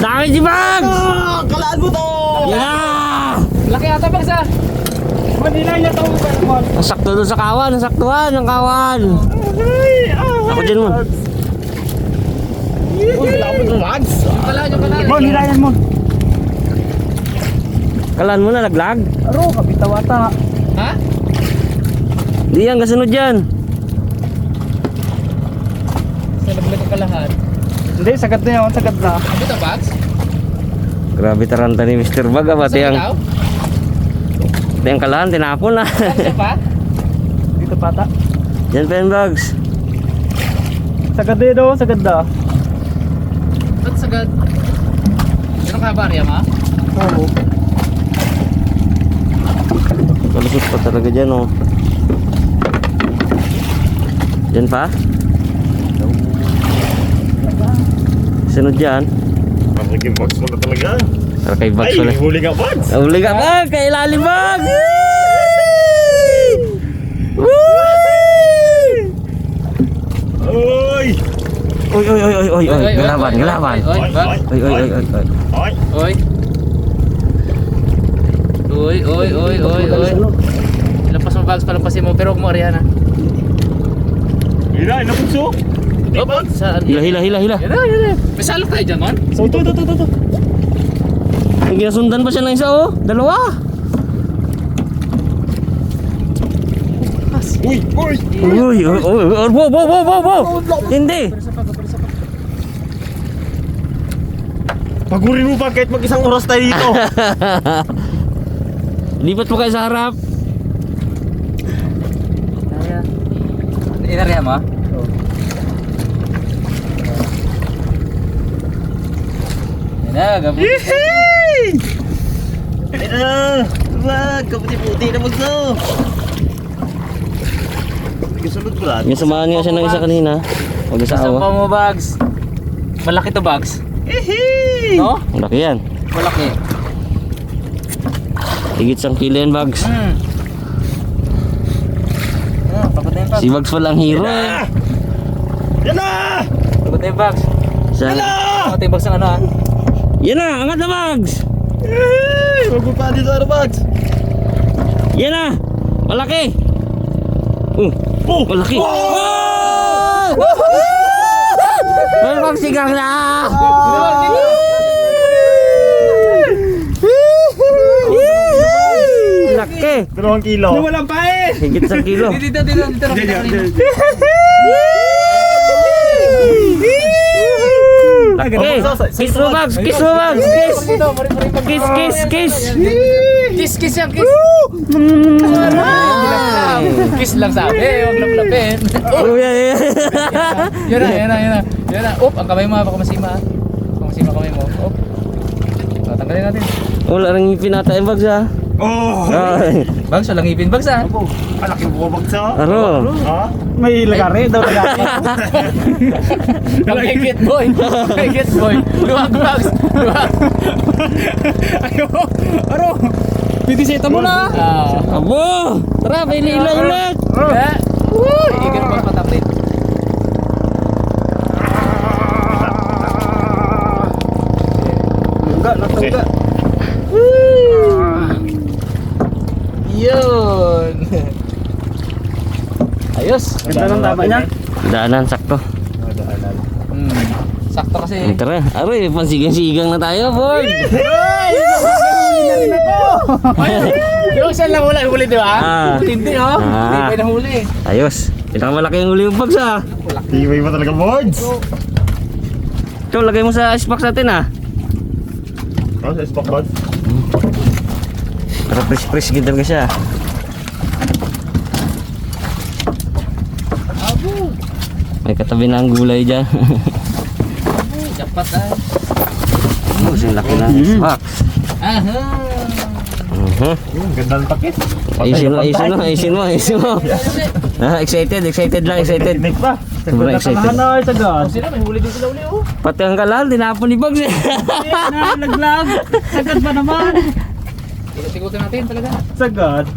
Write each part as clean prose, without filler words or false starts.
Dami si Bags! Kalaan mo to! Yeah! Laki ata Bags ah. Manila niya to. Nasakto doon sa kawan, nasaktuhan ng kawan. Ako dyan mo. Uy, lapit mo, Mads. Yung kalaan. Mo, nilayan mo. Kalan mo na, laglag. Aro, kabitawata. Ha? Di yan, kasunod dyan. Sa laglag ang kalahan. Hindi, sagad na yun, sagad na. Dito Bags? Grabe taranta ni Mr. Bag. Sa Pati bitaw? ang kalahan, tinapon na. Saan siya pa? Dito pata. Yan pa yung Bags. Sagad na yun, sagad na. Ba't sagad? Meron ka barya ma? Oo. Kalusot pa talaga dyan, oh. Yan pa? Sunod dyan. Naging box mo na talaga. Para kay Bags Ay, pala. huli ka, Mads. Huli ka, Bag! Kay ilalim, Bag! Uy! Uy, uy, uy, uy, uy, uy, galaban, galaban. Oy, Bags. Uy, uy, uy, uy, uy. Oy! Oy. Oy. Lampas mo Bags, palampasin mo. Pero huwag mo arihan ha. Hila, inapugso. Oh, Bags. Saan? Hila, hila, hila, hila. Yan na. May salok tayo dyan man. So, ito. May ginasundan pa siya ng isa, oh. Dalawa. Uy! Uy! Uy, uy, uy, uy, wow. Hindi. Pagurin mo pa kahit mag-isang oras tayo dito. Lipat mo kayo sa harap. Inarihan mo? Yan na, gabot. Ay na! Wag! Kaputi-puti na magso! Nagkasunod ko lang. May samahan nga siya ng isa kanina. Huwag sa Saan pa awa. mo Bags? Malaki to Bags. No? Ang laki yan. Malaki. Higit 1 kilo yan, Bags. Pagod na yung Bags. Si Bags pala ang hero, eh. Yan na! Pagod na yung Bags. Siya. Pagod na yung Bags ng ano ha? Yan na, angat na, Bags. Huwag mo pa dito, ano, Mads? Yan na. Malaki. Oh! Malaki. Oh! Ay, Bags, sigang na. Laki. 2 kilo. Walang pae. Higit 1 kilo. Dito. Laki. Kiss mo, Bags. Kiss mo, Bags. Kiss. Kiss. Kiss yan, kiss. Kiss lang sabi, huwag lapin. Oh, yeah. Yan na. Op, ang kamay mo ha, baka masima. Baka masima kamay mo. Op. Tanggalin natin. Wala rin pinata yung Bags, ha. Oh! Ay. Bags, walang ngipin Bags ha. Malaki mo bagsa. Aro. Ha? May lagari daw lagari. Nakikit boy. Luwag Bags. Luwag. Ayo. Aro. Pitiseta mo na. Abo. Tara, may lila ulit. Ikan mo pataklit. Natungga. Yun. Ayos. Ganda ng tama niya. Daanan, sakto. Sakto kasi. Tara, aray, pansigang-sigang na tayo, Ford. Yung saan lang huli di ba? Hindi oh. Hindi pa nahuli. Ayos. Pinakamalaki yung huli yung Bags, ha. Tibay mo talaga, Mads. Ito, lagay mo sa icebox natin, ha. Ano sa stock, Mads? Para fresh gitu guys ya. May katabi na ang gulay dyan. Dapat ah. Oh, sing laki na icebox. Ganda ng takit. Ayusin mo. Excited lang. Tinik pa. Sobrang excited. na sagad. Sila may huli din sila uli oh. Pati ang kalal, tinapon ni Bags, eh. Nalaglag. Sagad ba naman? Tikutin natin talaga. Sagad.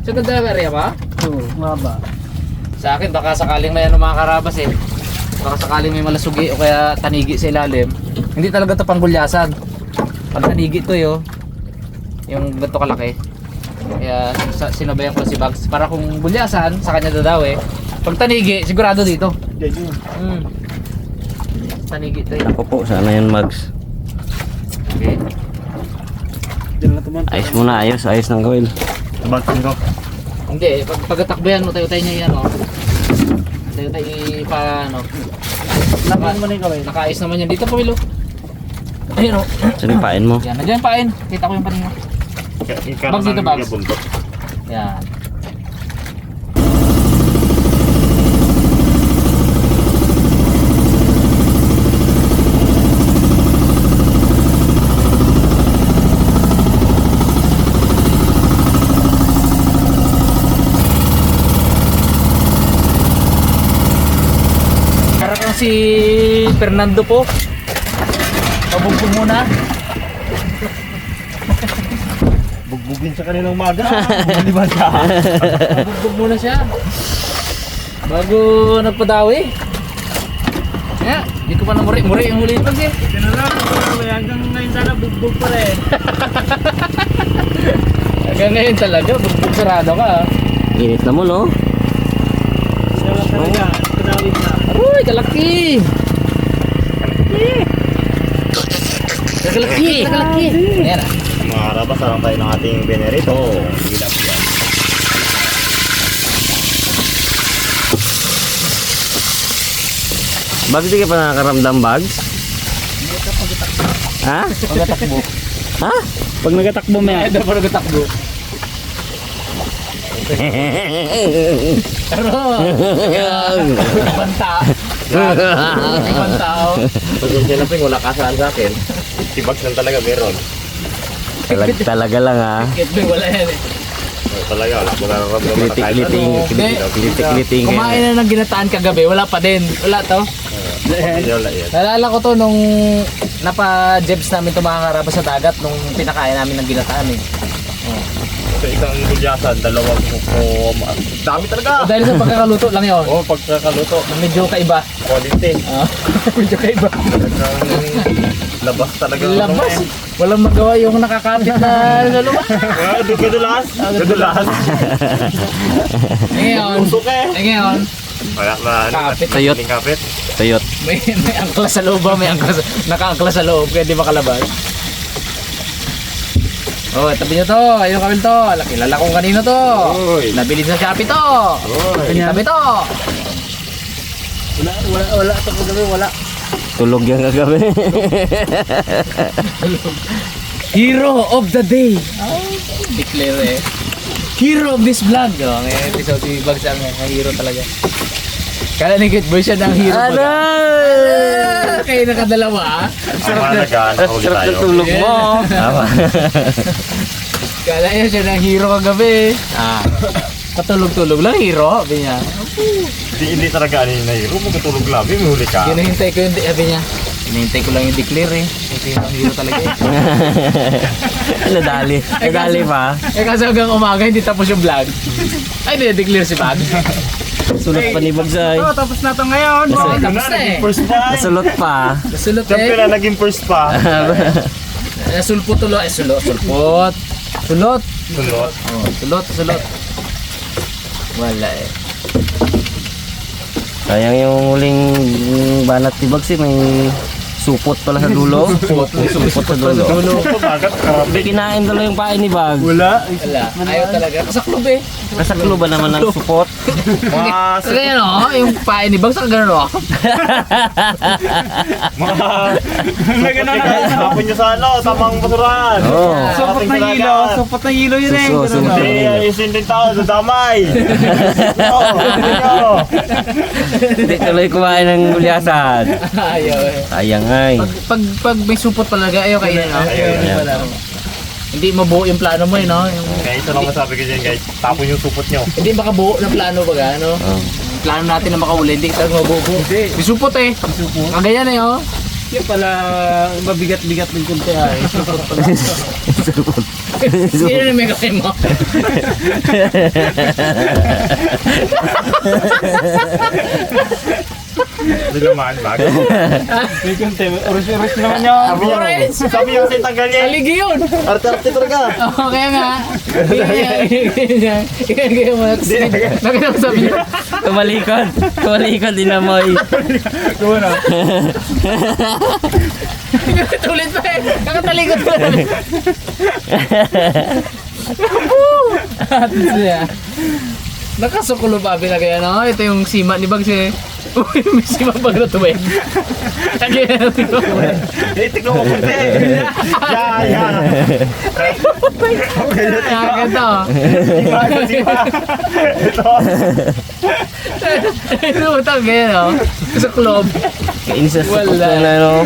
Sa ganda area ba? Oo, maba. Sa akin baka sakaling may ano mga karabas eh. baka sakaling may malasugi o kaya tanigi sa ilalim. Hindi talaga ito panggulyasan. Pag tanigi ito yung ganito kalaki. Kaya sinabayan ko si Bugs para kung gulyasan sa kanya dadawi. Pag tanigi, sigurado dito. Tanigi ito Ako po, sana yan Mags. Okay. Ayos muna, ayos ng gawin. Tabagsin ko. Hindi, pagkatakbo yan, tayo-tayo niya yan tayo-tayo pa nakaayos naman yan. Dito Pamilo. Ayun Saan yung pain mo? Yan, nandiyan yung pain. Kita ko yung panin mo. Bags dito, bags. Yan. Parang si Fernando po. Pabugbog muna. Bugbugin sa kanilang maga. Maliban ka. Pabugbog muna siya. Bago nagpadawi. Kaya, hindi ko pa namuri-muri yung huli pag Hanggang ngayon sana bugbog pa rin. Hanggang ngayon talaga, bugbog sarado ka. Init na mo, no? Siya talaga, pinawid na. Uy, kalaki! Kalaki! Kalaki! Ayan ah. Mga karabas, sarang tayo ng ating Venerito. Gilap yan. Bags, di ka pa nakakaramdam, Bags? Ha? Pagkatakbo. Ha? Pag nagatakbo mo yan. Ito pa nagkatakbo. Pero, banta. Banta oh. Pasensya na wala kasaan sa akin. Si Bugs lang talaga meron. Talaga lang, ha? Kitbe, wala yan eh. Talaga, wala ko nararamdaman na kahit Klitik-kliting. Kumain na ng ginataan kagabi, wala pa din. Wala to. Wala yan. Naalala ko to nung napa-jebs namin ito mga karabas sa dagat nung pinakain namin ng ginataan eh. Sa isang gulyasan, dalawang kuko. Dami talaga. Dahil sa pagkakaluto lang yun. Oo, pagkakaluto. Na medyo kaiba. Quality. Medyo kaiba. Labas talaga. Labas. Walang magawa yung nakakapit na luluwa. Gadulas. Gadulas. Ngayon. Usok eh. Ngayon. Wala na. Kapit. Sayot. Kapit. Sayot. May angkla sa loob ba? May angkla naka-angkla sa loob kaya di makalabas. Oh, tabi nyo to. Ayun kami to. Kilala kong kanino to. Oy. Nabili sa Shopee to. Oy. Tabi to. Wala ito kagabi, wala. Tulog yan kagabi. Hero of the day. Declare eh. Hero of this vlog. Oh, may episode si Bugs ang hero talaga. Kala ni Kit Boy siya ng hero Ano? baga. Kayo nakadalawa ah. Ang mahalaga, nakahuli Sarap tayo. na tulog mo. Tama. Kala niya siya ng hero kagabi. Patulog-tulog lang hero. Sabi niya. Hindi talaga ano yung nahiro. Magkatulog labi, may huli ka. Hinahintay ko yung sabi niya. Hinahintay ko lang yung declare eh. Ito yung hero talaga eh. Nadali. Nadali pa. Eh kasi hanggang umaga hindi tapos yung vlog. Ay, declare si Bag. Sulot pa ni Bagsay. Oh, tapos na ito ngayon. Oo, Yun tapos na, na eh. naging first pa. Nasulot pa. Nasulot Siyempre eh. na naging first pa. Sulpot tulo. Sulpot. Sulot. Sunod. Oh, sulot. Wala eh. Sayang yung huling banat ni Bagsay. May supot pala sa dulo. May supot sa dulo. Pagkat May kinain dalo yung pain ni Bag. Wala. Wala. Ayaw talaga. Kasaklob eh. Nasaklo ba naman ng supot? mga Sa ganyan o, yung pain ni Bag sa ganun o. Tapon nyo sa ano, tamang basurahan. Oo. Supot ng hilo. Supot ng hilo yun eh. Suso, Ganun, suso. oh. Hindi, ayusin din tao, dadamay. Oo. Hindi tuloy kumain ng gulyasan. Ayaw eh. Sayang ay. Pag may supot talaga, ayaw kainin o. Ayaw. Hindi mabuo yung plano mo eh no. Yung, Kaya isa lang masabi ko dyan guys, tapon yung supot nyo. hindi makabuo ng plano baga ano. Oh. Plano natin na makahuli, hindi talaga mabuo. May supot eh. Kagaya na eh oh. Kaya pala mabigat-bigat ng kunti ay. Supot pala. Supot. Sino na may kain mo? Hindi naman, bag. May kunti. Oras naman yun. Sabi niya kasi tanggal niya. Aligi yun! Arte-arte talaga. Oo, kaya nga. Kaya mo. Nakita mo sabi niya. Tumalikod din na mo. Kuha na. Tulit pa eh. Kakatalikod ko na. Atis niya. Nakasukulo pa kaya no? Ito yung sima ni Bags eh. Uy, may sima pag natuwid. Kaya natin ko. Tignan mo kunti. Yeah. Nakakanta oh. Ito. Ito utang ganyan oh. Sa club. Kainis sa supot Wala. na ano.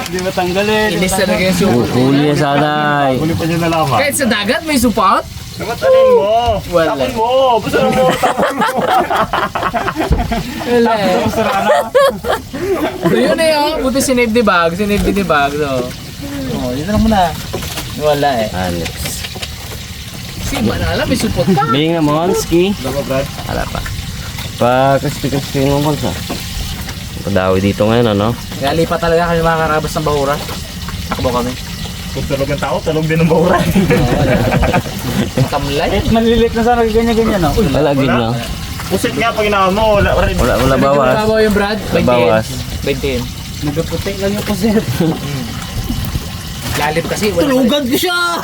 Hindi matanggalin. Inis talaga yung support. Huli na sana. Huli pa niya nalaman. Kahit sa dagat may support. Namatanin mo. Wala. Tapon mo. Basta mo. Tapon mo. Wala eh. Masara na. So yun eh oh. Buti sinave ni Bags. Sinave ni Bags oh. Oh, yun lang muna. Wala eh. Alex. Sima na alam, may support pa. Bing na Monski. Dama, Brad. Wala pa. Pa-crispy mo po sa. Padawi dito ngayon ano. Kaya lipat talaga kami mga karabas ng bahura. Takbo kami. Kung tulog ang tao, tulog din ang bauran. Tamlay. Maliliit na sana ganyan-ganyan no. Wala gid na. Pusit nga pag inawa mo. Wala bawas. Babaw yung Brad. Bawas. 20. Nagputi lang yung pusit. Lalim kasi. Tulugan ko siya!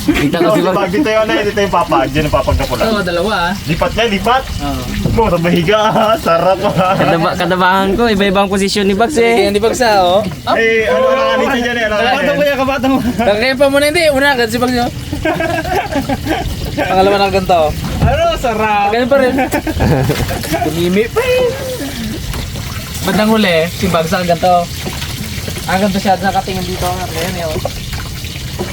Kita ko si Bag. Pag dito yung dito yung papag. Diyan yung papag na pula. Oo, dalawa ah. Lipat niya, lipat. Oo. Mo, tabahiga. Sarap. Kadabahan ko, iba-ibang posisyon ni Bags eh. Hindi bagsa oh. Eh, ano ka nito dyan eh? Ano ka Kabata ko yan, kabata mo. Kaya pa muna hindi. Una agad si Bags nyo. Pangalawa na ganito. Ano, sarap. Ganun pa rin. Tumimi pa rin. Bandang huli, si Bags ang ganito. Ang ganito siya nakatingin dito. Ngayon eh oh.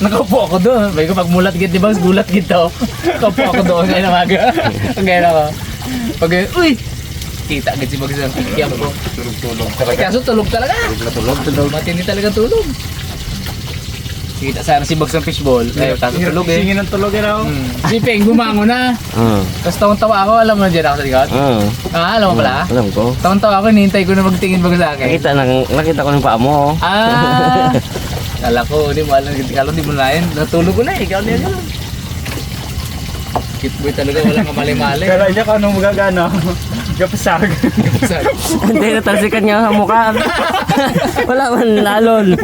Nakaupo ako doon. May ko pag mulat git di Bags, gulat gito. Nakaupo ako doon ngayon na maga. Ang ganyan ako. Pag uy! Kita agad si Bags ang kikiyam ko. Tulog-tulog Ay, talaga. kaso tulog talaga. Tulog. Matindi talaga tulog. Kita sana si Bags ng fishball. Ay, taso tulog eh. Singin ng tulog yun ako. Si Peng bumangon na. Tapos tawang-tawa ako. Alam mo na dyan ako sa likod? Alam mo pala? Alam ko. Tawang-tawa ako. Hinihintay ko na magtingin Bags sa akin. Nakita ko ng paa mo. Kala ko, hindi mo alam. Kala di mo lain. Natulog ko na eh. Ikaw niya yun. Kitboy talaga. Walang kamali-mali. Kala niya kung anong magagano. Gapasag. Hindi, natalsikan niya ang mukha. Wala man lalon.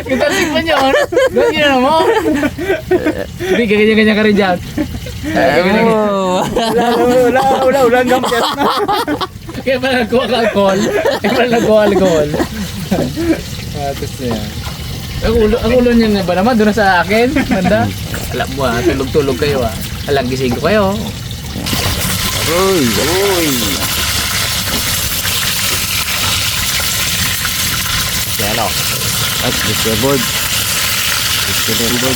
Kitarsik pa niya. Gawin niya na mo. Hindi, ganyan-ganyan ka rin dyan. Wala hanggang piyat na. Kaya pala nagkuha ka alcohol. Kaya pala nagkuha alcohol. Tapos na yan. Ang ulo niya na ba naman? Doon na sa akin? Manda? Alam mo tulog-tulog kayo Alang gising ko kayo. Uy. Yan o. At disable. Disable.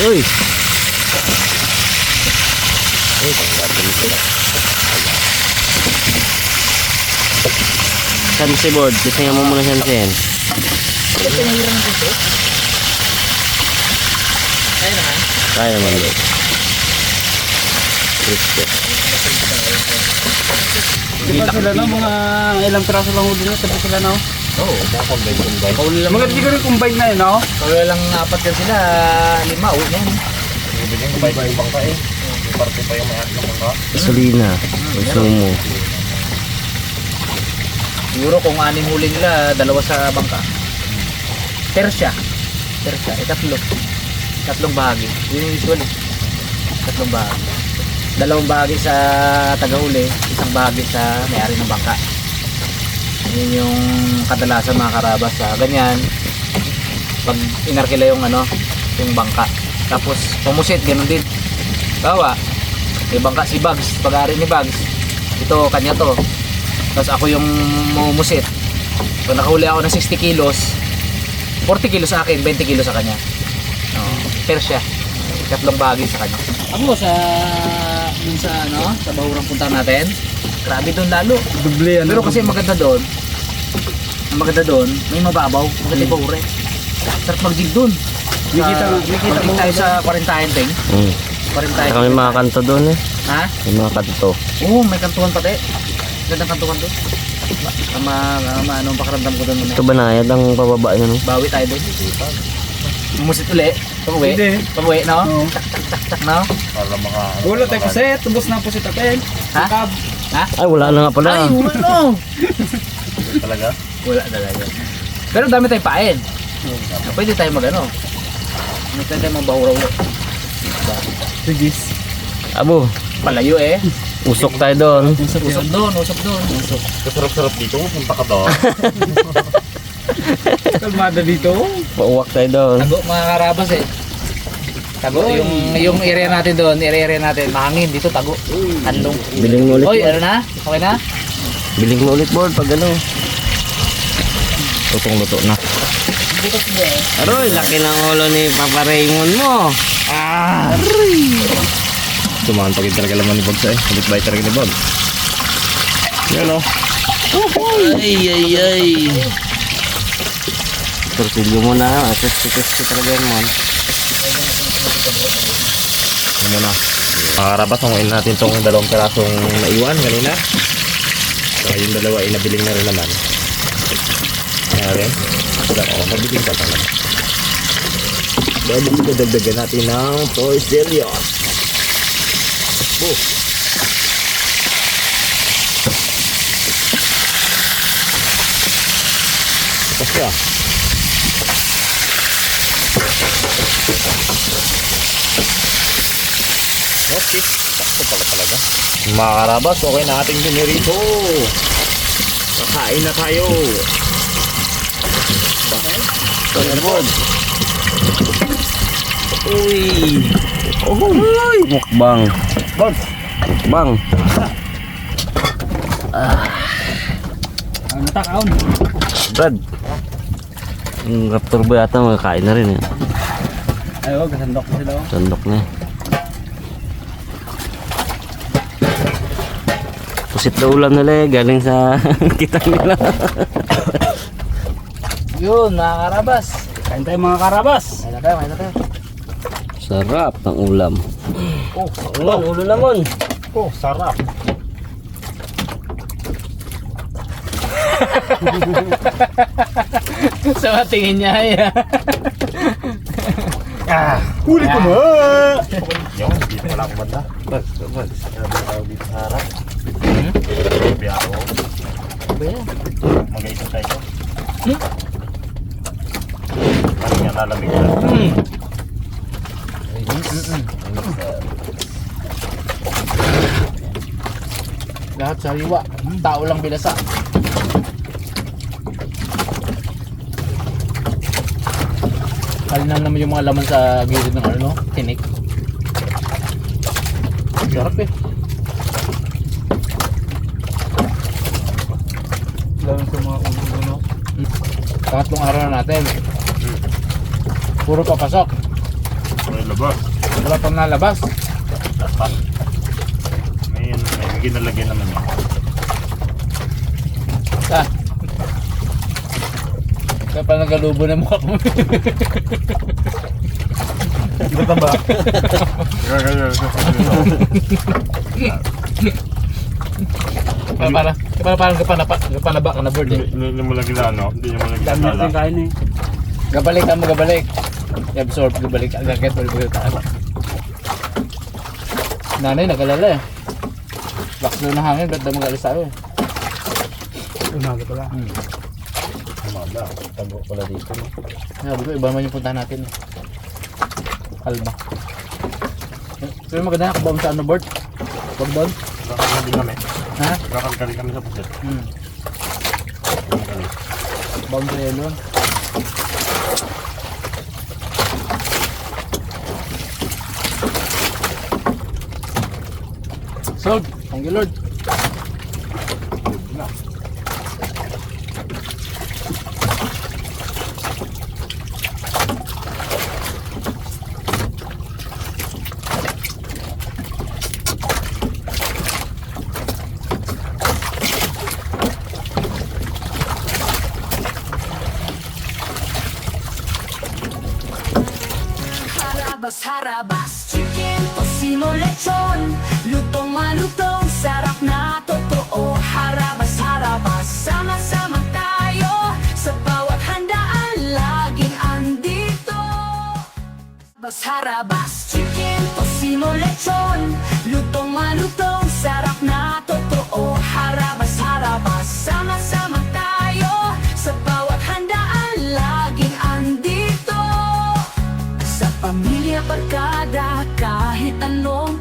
Uy. Sansi board, gusto nga mo muna sansin. Kaya naman. Kaya naman yun. Crispy. Diba sila no? Mga ilang piraso lang huli na. Tapos sila no? Oo. Kauli lang. Mga di ko rin combine na yun no? Kauli lang 4 yan sila. 5. Yan. Bibigyan ko ba yung bangka eh? Parte pa yung mayat ng bangka. Gasolina. Consumo. Siguro kung 6 huli nila, 2 sa bangka. Persya. Tatlo. Tatlong bahagi. Yun yung usual eh. Tatlong bahagi. 2 bahagi sa tagahuli, 1 bahagi sa may-ari ng bangka. Yun yung kadalasan mga karabas sa ganyan. Pag inarkila yung yung bangka. Tapos pumusit, ganun din. Bawa, may bangka si Bags, pag-ari ni Bags. Ito, kanya to. Tapos ako yung mumusit. Pag nakahuli ako ng 60 kilos, 40 kilos sa akin, 20 kilos sa kanya. Persya. 3 bahagi sa kanya. Ako sa dun sa sa bahurang punta natin. Grabe doon lalo. Dubli yan. Pero kasi maganda doon. Ang maganda doon, may mababaw. Maganda yung bahura. Sarap mag-jig doon. Nakita mo tayo sa 40 ting. pa rin tayo. Saka may mga kanto doon eh. Ha? May mga kanto. Oo, may kantuhan pati. Gandang kantuhan doon. Ano ang pakiramdam ko doon. Ito banayad ang pababa niya no? Bawi tayo doon. Umusit uli. Pamuwi. Hindi. Pamuwi, no? Oo. Tak, no? Para maka... Ulo tayo pusit. Tubos na pusit natin. Ha? Tab. Ha? Ay wala na nga pala. Ay, wala. Talaga? Wala talaga. Pero dami tayong pain. Pwede tayo mag-ano. Pwede tayo magbahuraw. Sigis. Abo, Malayo eh. usok tayo doon. Usap doon, usap doon. Kasarap-sarap dito. Punta ka doon. Kalmada dito. Pauwak tayo doon. Tago mga karabas eh. Tago yung area natin doon, area natin, mahangin dito tago. Handong. Biling mo ulit. Oy, ano na? Okay na? Biling mo ulit board pag ano. Lutong-luto na. Aroy, laki ng ulo ni Papa Raymond mo. Tumantagin talaga laman ni Bogs eh. Habit bay talaga ni Bogs. Yan o. Ay. Torsilyo mo na. Atas-atas talaga yan man. Ano muna? Makarabas, hanguin natin tong dalawang perasong naiwan kanina. So yung dalawa ay nabiling na rin naman. Kaya rin. Mabiling pa naman. Dahil dadagdagan natin ng torsilyo. Kasya. Okay, sakto pala talaga. Mga karabas, okay na ating dinirito. Kakain na tayo. Board. Uy. Uy. Mukbang. Boss. Mukbang. Ano takaon? Brad. Yung Raptor ba yata makakain na rin eh. Ay, wag. Kasandok na sila. Sandok na eh. Pusit na ulam nila eh. Galing sa kita nila. Yun, mga karabas. Kain tayo mga karabas. May na tayo, may na tayo. Sarap ng ulam. Oh, Ulo lamon. Oh, sarap. sa tingin niya ay. Huli ko na! Yung, dito pala ako banda. Bag. Sabi ako dito sa harap. Sabi ako. Mag-aisang tayo. Parang nga lalamig na. Lahat sariwa. Tao lang binasa. Kalinan naman yung mga laman sa gilid ng ano, tinik. Sarap eh. Lalo sa mga ulo. Pangatlong araw na natin. Puro papasok. May labas. Wala pang nalabas. Dapat. May ginalagyan naman yun. Ah. Kaya pa nagalubo na mukha ko. Hindi ka ba? Parang kapanaba ka na bird eh. Hindi mo lagi na ano? Hindi mo lagi Dami na natin kain eh. Gabalik ka magabalik. I-absorb, gabalik ka. Agakit, balik ka. Nanay, nagalala eh. Lakas daw ng hangin, ba't daw mag-alis tayo eh. Umaga pala. Umaga. Tago pala dito. Sabi ko, iba naman yung puntahan natin eh. Kalma. Pero maganda nakabawang sa ano board? Huwag doon? Kakagaling kami. Ha? Kakagaling kami sa pusit. Bawang sa yelo. Sold! Thank you Lord! Harabas, harabas, chicken tocino. lechon, lutong malutong, sarap na totoo. Harabas-harabas, sama-sama tayo, sa bawat handaan laging andito. Harabas, chicken, tosino, lechon, lutong malutong, sarap na totoo. Harabas-harabas, sama-sama tayo, sa bawat handaan laging andito. Sa pamilya, barkada, kahit anong